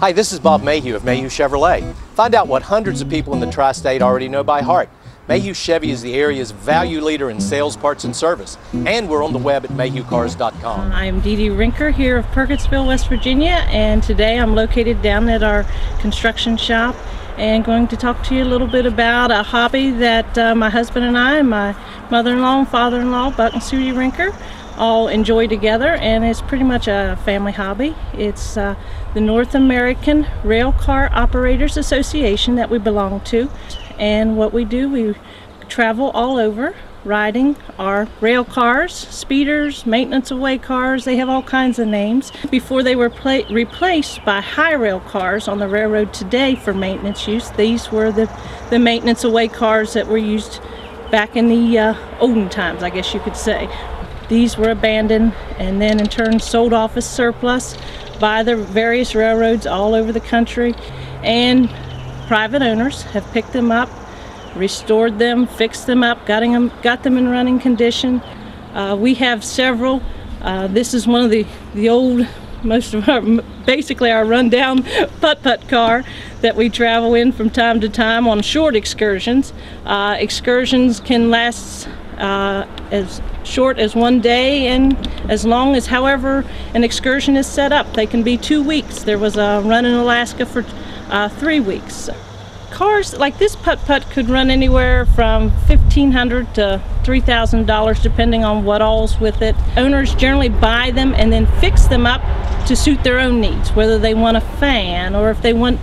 Hi, this is Bob Mayhew of Mayhew Chevrolet. Find out what hundreds of people in the tri-state already know by heart. Mayhew Chevy is the area's value leader in sales, parts, and service. And we're on the web at mayhewcars.com. I'm Dee Dee Rinker here of Perkinsville, West Virginia, and today I'm located down at our construction shop and going to talk to you a little bit about a hobby that my husband and I and my mother-in-law and father-in-law, Buck and Sudie Rinker, all enjoy together, and it's pretty much a family hobby. It's the North American Rail Car Operators Association that we belong to, and what we do, we travel all over riding our rail cars, speeders, maintenance away cars. They have all kinds of names. Before they were replaced by high rail cars on the railroad today for maintenance use, these were the maintenance away cars that were used back in the olden times, I guess you could say. These were abandoned and then in turn sold off as surplus by the various railroads all over the country, and private owners have picked them up, restored them, fixed them up, got them in running condition. We have several. This is one of the old, most of our, basically our rundown putt-putt car that we travel in from time to time on short excursions. Excursions can last as short as one day and as long as however an excursion is set up. They can be 2 weeks. There was a run in Alaska for 3 weeks. Cars like this putt-putt could run anywhere from $1,500 to $3,000 depending on what all's with it. Owners generally buy them and then fix them up to suit their own needs, whether they want a fan or if they want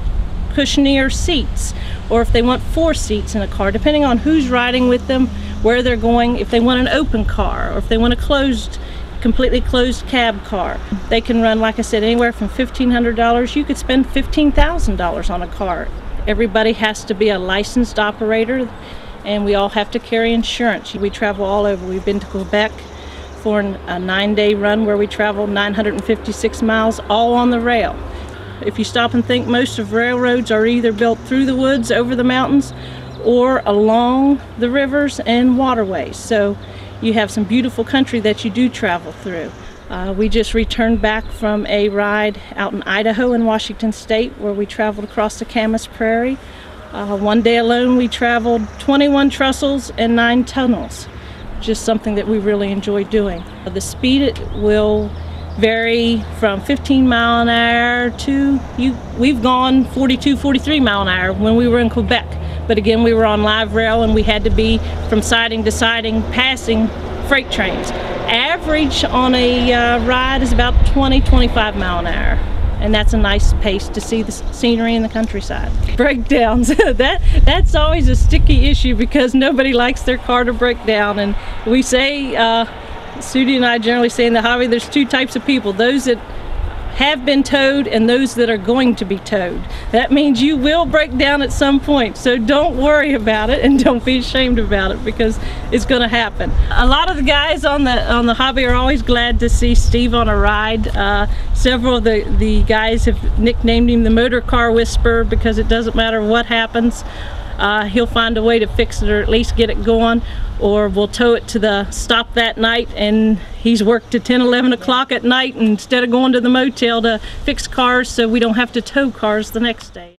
cushionier seats or if they want 4 seats in a car, depending on who's riding with them, where they're going, if they want an open car or if they want a completely closed cab car. They can run, like I said, anywhere from $1,500. You could spend $15,000 on a car. Everybody has to be a licensed operator and we all have to carry insurance. We travel all over. We've been to Quebec for a 9-day run where we traveled 956 miles all on the rail. If you stop and think, most of railroads are either built through the woods, over the mountains, or along the rivers and waterways. So you have some beautiful country that you do travel through. We just returned back from a ride out in Idaho and Washington State where we traveled across the Camas Prairie. One day alone we traveled 21 trestles and 9 tunnels. Just something that we really enjoy doing. The speed will vary from 15 mile an hour to, we've gone 42, 43 mile an hour when we were in Quebec. But again, we were on live rail and we had to be from siding to siding passing freight trains. Average on a ride is about 20, 25 mile an hour. And that's a nice pace to see the scenery in the countryside. Breakdowns, that's always a sticky issue because nobody likes their car to break down. And we say, Sudie and I generally say in the hobby, there's 2 types of people: those that have been towed and those that are going to be towed. That means you will break down at some point, so don't worry about it and don't be ashamed about it because it's going to happen. A lot of the guys on the hobby are always glad to see Steve on a ride. Several of the guys have nicknamed him the Motor Car Whisperer because it doesn't matter what happens. He'll find a way to fix it or at least get it going, or we'll tow it to the stop that night and he's worked to 10, 11 o'clock at night instead of going to the motel to fix cars so we don't have to tow cars the next day.